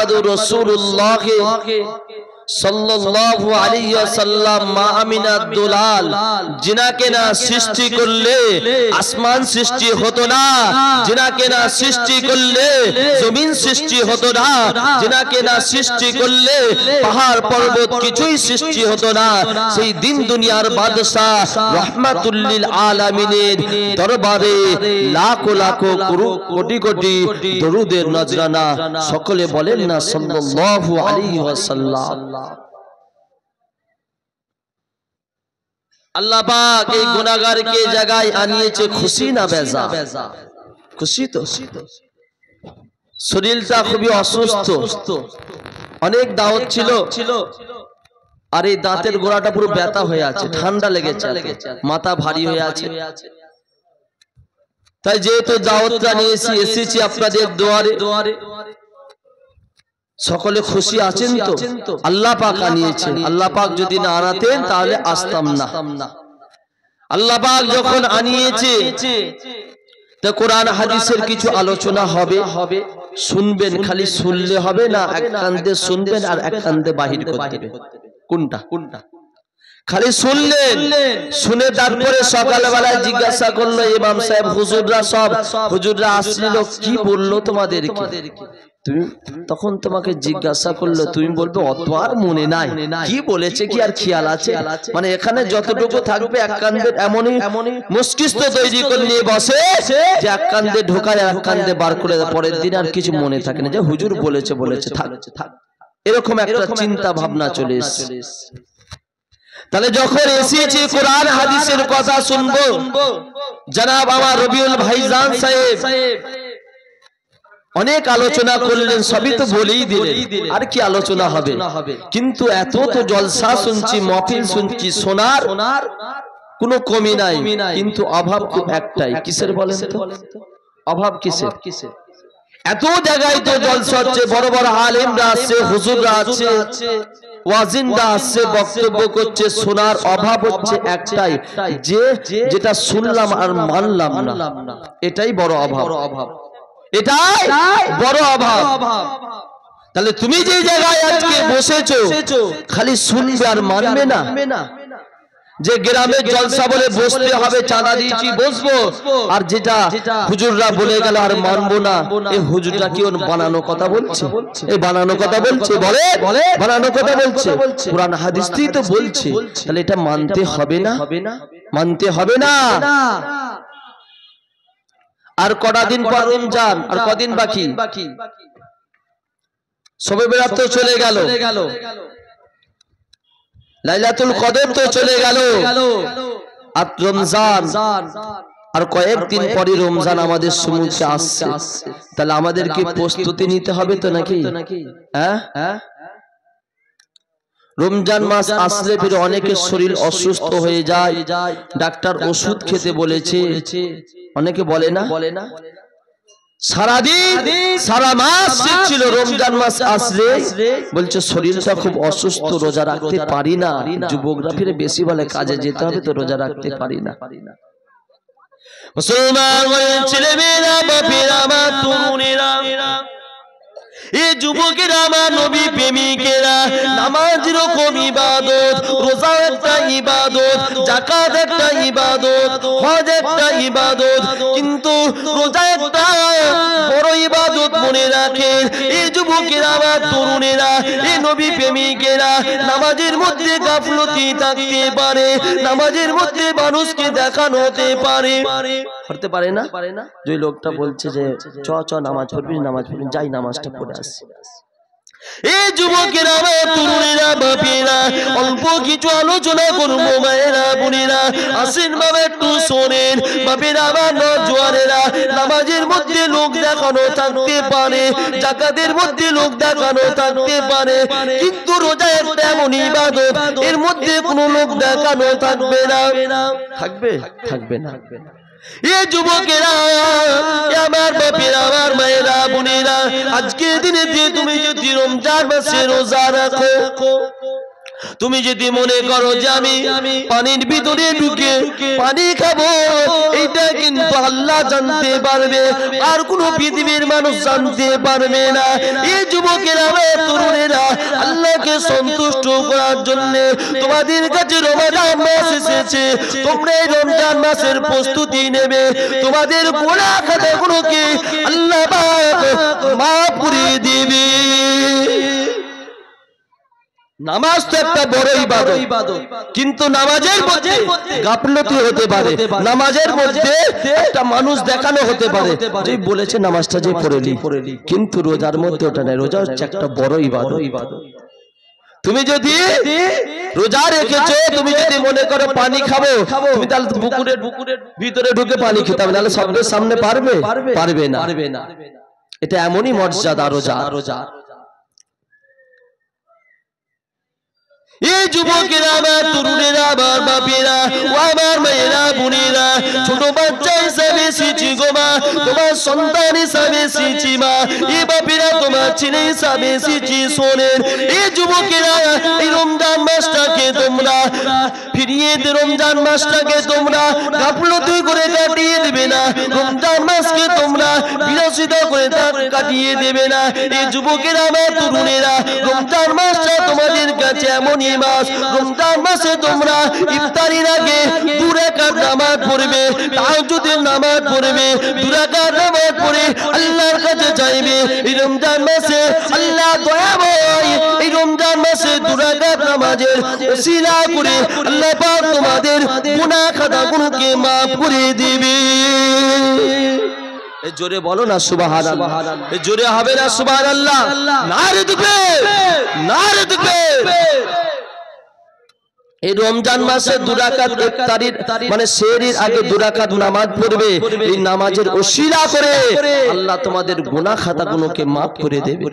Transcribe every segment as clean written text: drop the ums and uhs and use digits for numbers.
মুহাম্মাদুর রাসূলুল্লাহ সাল্লাল্লাহু আলাইহি ওয়াসাল্লাম মা আমিনা দুলাল জিনাকে না সৃষ্টি করলে আসমান সৃষ্টি হতো না, জিনাকে না সৃষ্টি করলে জমিন সৃষ্টি হতো না, জিনাকে না সৃষ্টি করলে পাহাড় পর্বত কিছুই সৃষ্টি হতো না। সেই দিন দুনিয়ার বাদশা রাহমাতুল লিল আলামিনের দরবারে লাখো লাখো কোটি কোটি দরুদের নজরানা সকলে বলেন না সাল্লাল্লাহু আলাইহি ওয়াসাল্লাম। আল্লাহ পাক এই গুনাহগারকে জায়গায় আনিয়েছে খুশি না বেজা? খুশি তো। শরীরটা খুবই অসুস্থ, অনেক দাওয়াত ছিল আর এই দাঁতের গোড়াটা পুরো ব্যথা হয়ে আছে, ঠান্ডা লেগেছে, মাথা ভারী হয়ে আছে। তাই যেহেতু দাওয়াতটা নিয়ে এসেছি আপনাদের দুয়ারে, সকলে খুশি আছেন তো? আল্লাহ পাক আনিয়েছেন, আল্লাহ পাক যদি না আনাতেন তাহলে আসতাম না। আল্লাহ পাক যখন আনিয়েছে তো কোরআন হাদিসের কিছু আলোচনা হবে, শুনবেন, খালি শুনলে হবে না, এক কান্দে শুনবেন আর এক কান্দে বাহির করতে হবে। কোনটা? খালি শুনলেন, শুনে তারপরে সকালবেলায় জিজ্ঞাসা করলো ইমাম সাহেব হুজুররা আসছিল কি বললো তোমাদেরকে? তুমি তখন তোমাকে জিজ্ঞাসা করলো, তুমি বলবে অত আর মনে নাই, কি বলেছে কি আর খেয়াল আছে? মানে এখানে যতটুকু থাকবে এক কান্দে এমনই মস্তিষ্ক তৈরি করে নিয়ে বসে যে এক কান্দে ঢোকায় এক কান্দে বার করে পরের দিন আর কিছু মনে থাকে না, যে হুজুর বলেছে থাক, এরকম একটা চিন্তা ভাবনা চলে এসেছে। তাহলে যখন এসেছি কোরআন হাদিসের কথা শুনবো, জনাব আমার রবিউল ভাইজান সাহেব অনেক আলোচনা করলেন, সবই তো বলেই দিলেন, আর কি আলোচনা হবে? কিন্তু এত তো জলসা শুনছি, মাহফিল শুনছি, শোনার কোনো কমি নাই, কিন্তু অভাব একটাই, কিসের বলেন তো? অভাব কিসের? এত জায়গায় তো জলসা হচ্ছে, বড় বড় আলেমরা আছে, হুজুররা আছে, ওয়াজিনরা আছে, বক্তব্য করছে, শোনার অভাব হচ্ছে একটাই, যে যেটা শুনলাম আর মানলাম না, এটাই বড় অভাব, এটাই বড় অভাব। তাহলে তুমি যে জায়গায় আজকে বসেছো খালি শুনবে আর মানবে না, যে গ্রামে জলসা বলে বসতে হবে, চাঁদা দিয়েছি বসবো, আর যেটা হুজুররা বলে গেল আর মানবো না, এই হুজুররা কি ওর বানানো কথা বলছে? এই বানানো কথা বলছে, বলে বানানো কথা বলছে, কোরআন হাদিসই তো বলছে, তাহলে এটা মানতে হবে না? মানতে হবে না? আর কটা দিন পর রমজান, আর কদিন বাকি? শবে বরাত তো চলে গেল, লাইলাতুল কদর তো চলে গেল, আর রমজান আর কয়েকদিন পরে রমজান আমাদের সম্মুখে আসছে। তাহলে আমাদেরকে প্রস্তুতি নিতে হবে তো নাকি? হ্যাঁ, রমজান মাস আসলে ফিরে অনেকের শরীর অসুস্থ হয়ে যায়, ডাক্তার ওষুধ খেতে বলেছে, অনেকে বলে না সারাদিন সারা মাস ছিল, রমজান মাস আসলে বলছে শরীরটা খুব অসুস্থ, রোজা রাখতে পারি না। যুবকরা ফিরে বেশি বলে কাজে যেতে হবে তো রোজা রাখতে পারি না। মুসলমান ছেলেমেয়েরা, বাপেরা, মা, তরুণেরা, এই যুবকেরা, আমার নবী প্রেমিকেরা, নামাজ রকম ইবাদত, রোজা একটা ইবাদত, যাকাত একটা ইবাদত, হজ একটা ইবাদত, কিন্তু রোজা একটা বড় ইবাদত মনে রাখেন এই যুবকেরা, আমার তরুণেরা, এই নবী প্রেমিকেরা। নামাজের মধ্যে গাফলতি থাকতে পারে, নামাজের মধ্যে মানুষকে দেখানো হতে পারে, করতে পারে না। যে লোকটা বলছে যে চ নামাজ পড়বি, নামাজ পড়বি, যাই নামাজটা পড়ে আসি। এই যুবকেরা, তরুণেরা, বাপেরা, অল্প কিছু আলোচনা করবো, মায়েরা, বোনেরা, আসেন বাবা একটু শোনেন। বাপেরা, আমার নওজোয়ানেরা, নামাজের মধ্যে লোক দেখানো থাকতে পারে, যাকাতের মধ্যে লোক দেখানো থাকতে পারে, কিন্তু রোজা একটা এমন ইবাদত, এর মধ্যে কোনো লোক দেখানো থাকবে না। থাকবে না। এই যুবকেরা, আমার বাপেরা, আমার মায়েরা, বোনেরা, আজকের দিনে তুমি যদি রমজান মাসে রোজা রাখো, তুমি যদি মনে করো যে আমি পানির ভিতরে ঢুকে পানি খাবো, এটা কিন্তু আল্লাহ জানতে পারবে, আর কোনো পৃথিবীর মানুষ জানতে পারবে না। এই যুবকেরা তরুণেরা আল্লাহকে সন্তুষ্ট করার জন্য তোমাদের কাছে রমজান মাস এসেছে, তোমরা এই রমজান মাসের প্রস্তুতি নেবে, তোমাদের গুনাহ খাতাগুলোকে আল্লাহ পাক মাফ করে দিবে। নামাজ তো একটা বড় ইবাদত, কিন্তু নামাজের মধ্যে গাফলতি হতে পারে, নামাজের মধ্যে একটা মানুষ দেখানো হতে পারে যে বলেছে নামাজটা যে পড়েলি, কিন্তু রোজার মধ্যে ওটা নাই। রোজা হচ্ছে একটা বড় ইবাদত। তুমি যদি রোজা রেখেছো, তুমি যদি মনে করো পানি খাবো, তুমি তাহলে পুকুরের ভিতরে ঢুকে পানি খেতে হবে, নাহলে সবের সামনে পারবে না। এটা এমনই মর্যাদা রোজা। এই যুবকেরা আমার, তরুণেরা আমার, বাপেরা ও আমার মেয়েরা, বোনেরা, ছোট বাচ্চা হিসাবে এসেছি গো মা, তোমার সন্তান হিসাবে এসেছি মা, এই বাপেরা তোমার ছেলে হিসাবে এসেছি শোনেন। এই যুবকেরা এই রমজান মাসটাকে তোমরা ফিরিয়ে দে, রমজান মাসটাকে তোমরা গাফলতি করে কাটিয়ে দেবে না, রমজান মাসকে তোমরা বিলাসিতা করে কাটিয়ে দেবে না। এই যুবকেরা আমার, তরুণেরা, রমজান মাসটা তোমাদের কাছে এমনই মাস, রমজান মাসে তোমরা ইফতারির আগে 2 রাকাত নামাজ পড়বে, তাহাজ্জুদের নামাজ পড়বে, 2 রাকাত নামাজ পড়ে আল্লাহর কাছে চাইবে। এই রমজান মাসে আল্লাহ দয়াময়, এই রমজান মাসে 2 রাকাত নামাজের ওসিলা করে আল্লাহ পাক তোমাদের গুনাহ খাতাগুলোকে মাফ করে দিবে। জোরে বলো না সুবহানাল্লাহ, জোরে হবে না সুবহানাল্লাহ, নারে তাকবীর, নারে তাকবীর। এই রমজান মাসে 2 রাকাত ইফতারির মানে সেহরির আগে 2 রাকাত নামাজ পড়বে, এই নামাজের ওসিলা করে আল্লাহ তোমাদের গুনাহ খাতাগুলোকে maaf করে দেবে।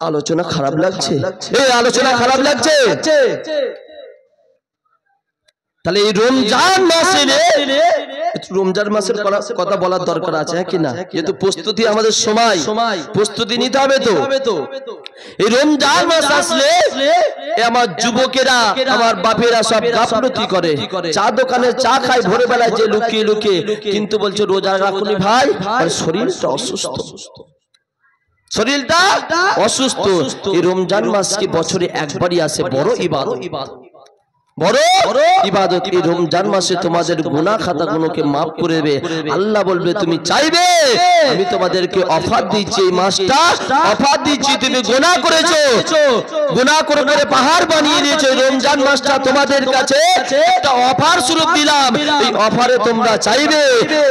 আলোচনা খারাপ লাগছে? এই আলোচনা খারাপ লাগছে? তাহলে এই রমজান মাসে রমজান মাসের কথা বলার দরকার আছে কি না? যেহেতু প্রস্তুতি আমাদের সময়, প্রস্তুতি নিতে হবে তো। এই রমজান মাস আসলে আমার যুবকেরা, আমার বাপেরা সব গাফলতি করে, চা দোকানে চা খায় ভোরে বেলায় যে লুকিয়ে লুকিয়ে, কিন্তু বলছে রোজা রাখুনি ভাই, আর শরীরটা অসুস্থ, শরীরটা অসুস্থ। এই রমজান মাস কি বছরে একবারই আসে, বড় ইবাদত, বড় ইবাদত। এই রমজান মাসে তোমাদের গুনাহ খাতাগুলোকে maaf করে দেবে। আল্লাহ বলবে তুমি চাইবে, আমি তোমাদেরকে অফার দিচ্ছি, এই মাসটা অফার দিচ্ছি, তুমি গুনাহ করেছো, গুনাহ করে করে পাহাড় বানিয়ে দিয়েছো, রমজান মাসটা তোমাদের কাছে একটা অফার স্বরূপ দিলাম, এই অফারে তোমরা চাইবে,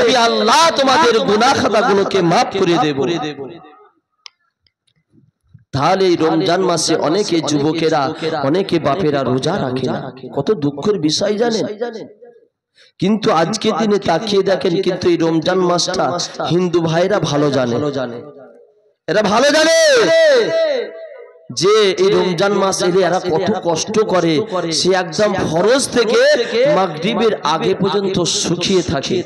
আমি আল্লাহ তোমাদের গুনাহ খাতাগুলোকে maaf করে দেব। তাহলে এই রমজান মাসে অনেকে যুবকেরা, অনেকে বাপেরা রোজা রাখে না, কত দুঃখের বিষয় জানেন। কিন্তু আজকে দিনে তাকিয়ে দেখেন, কিন্তু এই রমজান মাসটা হিন্দু ভাইরা ভালো জানে, এরা ভালো জানে যে এই রমজান মাস এলে এরা কত কষ্ট করে, সে একদম ফরজ থেকে মাগরিবের আগে পর্যন্ত শুকিয়ে থাকে।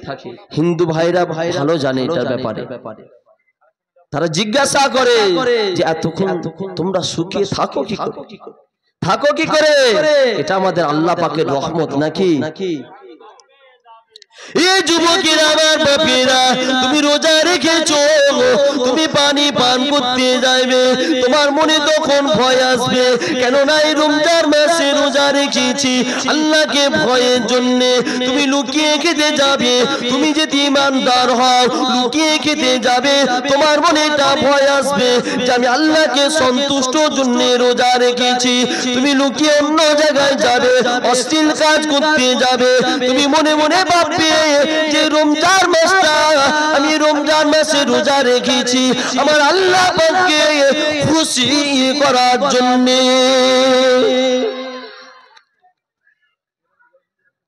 হিন্দু ভাইরা ভালো জানে এটার ব্যাপারে। তারা জিজ্ঞাসা করে যে এতক্ষণ তোমরা শুকিয়ে থাকো কি করে? এটা আমাদের আল্লাহ পাকের রহমত নাকি? এই যুবকেরা আমার বাপেরা, তুমি রোজা রেখেছো, তুমি পানি পান করতে যাইবে, তোমার মনে তখন ভয় আসবে, কেননা এই রমজান মাসে রোজা রেখেছি, আল্লাহকে ভয়ের জন্য তুমি লুকিয়ে খেতে যাবে। তুমি যদি ইমানদার হও, লুকিয়ে খেতে যাবে, তোমার মনে একটা ভয় আসবে যে আমি আল্লাহকে সন্তুষ্টর জন্য রোজা রেখেছি। তুমি লুকিয়ে অন্য জায়গায় যাবে, অশ্লীল কাজ করতে যাবে, তুমি মনে মনে ভাববে যে রমজান মাসটা আমি রমজান মাসে রোজা রেখেছি আমার আল্লাহ পাককে খুশি করার জন্য।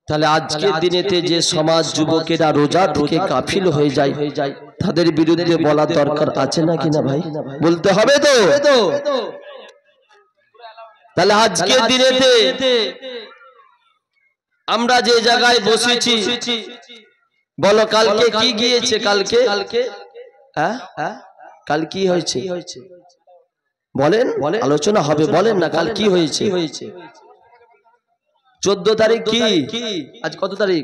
তাহলে আজকের দিনেতে যে সমাজ যুবকেরা রোজা থেকে গাফিল হয়ে যায়, তাদের বিরুদ্ধে বলার দরকার আছে নাকি না ভাই? বলতে হবে তো। তাহলে আজকের দিনেতে আমরা যে জায়গায় বসেছি, বলো কালকে কি গিয়েছে? কালকে কাল কি হয়েছে? বলেন, আলোচনা হবে, বলেন না কাল কি হয়েছে? 14 তারিখ কি? আজ কত তারিখ?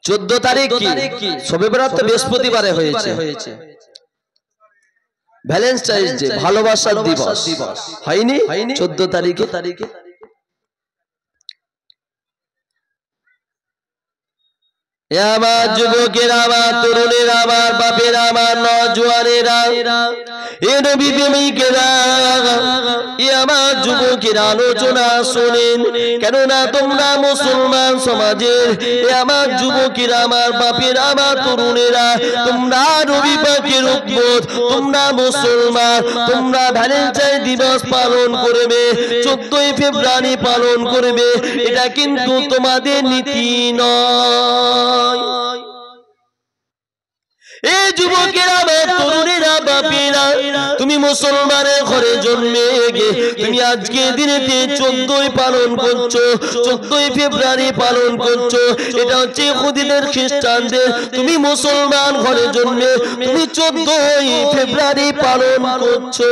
14 তারিখ কি? শবে বরাত তো বৃহস্পতিবারে হয়েছে। ভ্যালেন্টাইন্স ডে, ভালোবাসার দিবস হয়নি 14 তারিখে? আমার যুবকেরা, আমার তরুণেরা, আমার বাপেরা, আমার নওজোয়ানেরা, এ নবী প্রেমিকেরা, এ আমার যুবকেরা আলোচনা শোনেন, কেননা তোমরা মুসলমান সমাজের, এ আমার যুবকেরা, আমার বাপেরা, আমার তরুণেরা, তোমরা নবী পাকের উম্মত, তোমরা মুসলমান, তোমরা ভ্যালেন্টাইন দিবস পালন করবে, 14 ফেব্রুয়ারি পালন করবে, এটা কিন্তু তোমাদের নীতি নয়। এই যুবকেরা, তরুণেরা, বাপেরা, তুমি মুসলমানের ঘরে জন্মে গে তুমি আজকে দিনেতে 14 পালন করছো, 14 ফেব্রুয়ারি পালন করছো, এটা হচ্ছে ইহুদিদের খ্রিস্টানদের। তুমি মুসলমান ঘরে জন্মে তুমি 14 ফেব্রুয়ারি পালন করছো।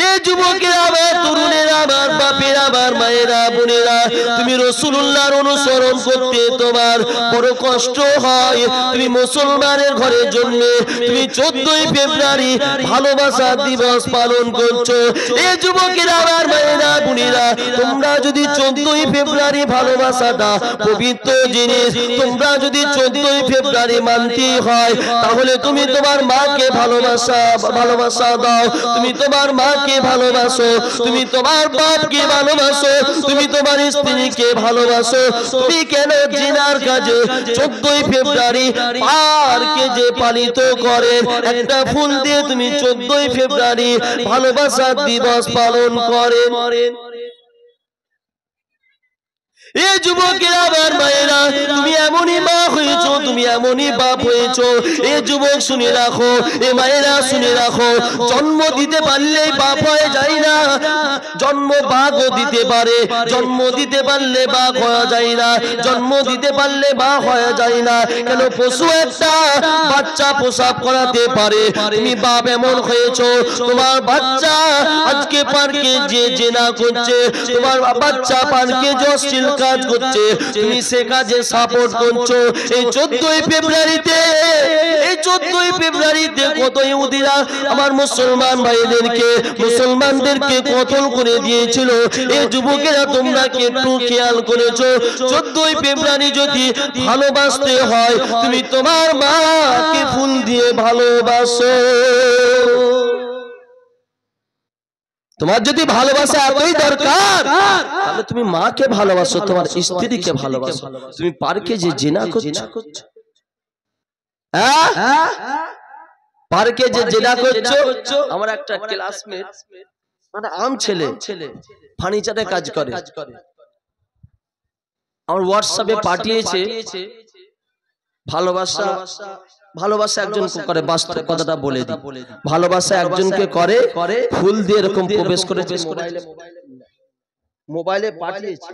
এই যুবকেরা, আমার তরুণেরা, আমার বাপেরা, আমার মায়েরা, বোনেরা, তুমি রাসূলুল্লাহর অনুসরণ করতে তোমার বড় কষ্ট হয়। তুমি মুসলমানের ঘরে জন্মে তুমি 14 ফেব্রুয়ারি ভালোবাসা দিবস পালন করছো। এই যুবকেরা, আমার মায়েরা, বোনেরা, তোমরা যদি 14 ফেব্রুয়ারি ভালোবাসাটা পবিত্র জিনিস, তোমরা যদি 14 ফেব্রুয়ারি মানতে হয়, তাহলে তুমি তোমার মাকে ভালোবাসা দাও, তুমি তোমার মা কে ভালোবাসো, তুমি তোমার বাপকে ভালোবাসো, তুমি তোমার স্ত্রীকে ভালোবাসো। তুমি কেন জিনার কাজে 14 ফেব্রুয়ারি পার্কে যে পালিত করেন একটা ফুল দিয়ে তুমি 14 ফেব্রুয়ারি ভালোবাসা দিবস পালন করেন? এই যুবকেরা, আমার মায়েরা, তুমি এমনই মা হয়েছো, তুমি এমনই বাপ হয়েছো। এই যুবক শুনে রাখো, এ মায়েরা শুনে রাখো, জন্ম দিতে পারলেই বাপ হয়ে যায় না, জন্ম বাঘও দিতে পারে, জন্ম দিতে পারলে বাঘ হয়ে যায় না, জন্ম দিতে পারলে বাঘ হয়ে যায় না। কেন? পশু একটা বাচ্চা প্রসাব করাতে পারে, তুমি বাপ এমন হয়েছো, তোমার বাচ্চা আজকে পার্কে যে জেনা করছে, তোমার বাচ্চা পার্কে যে অশ্লীল কাজ করছে, তুমি সে কাজে সাপোর্ট করছো। এই 14 ফেব্রুয়ারিতে, এই 14 ফেব্রুয়ারিতে কত ইহুদিরা আমার মুসলমান ভাইদেরকে, মুসলমানদেরকে কতল করে দিয়েছিল। এই যুবকেরা, তোমরা কি একটু খেয়াল করেছো? 14 ফেব্রুয়ারি যদি ভালোবাসতে হয়, তুমি তোমার মাকে ফুল দিয়ে ভালোবাসো। তোমার যদি ভালোবাসা এতই দরকার, তাহলে তুমি মাকে ভালোবাসো, তোমার স্ত্রীকে ভালোবাসো। তুমি পার্কে যে জিনা করছো, পার্কে যে জিনা করছো। আমার একটা ক্লাসমেট, মানে আম ছেলে, ফার্নিচারে কাজ করে, আমার হোয়াটসঅ্যাপে পাঠিয়েছে, ভালোবাসা একজন করে, বাস্তব কথাটা বলে দিই, ভালোবাসা একজনকে করে ফুল দিয়ে এরকম প্রবেশ করেছে, মোবাইলে পাঠিয়েছে।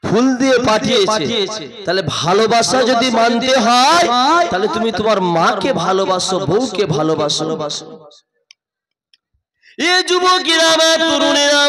ফুল দিয়ে পাঠিয়েছে। তাহলে ভালোবাসা যদি মানতে হয়, তাহলে তুমি তোমার মাকে ভালোবাসো, বউকে ভালোবাসো। এই যুবকেরা, আমার তরুণেরা,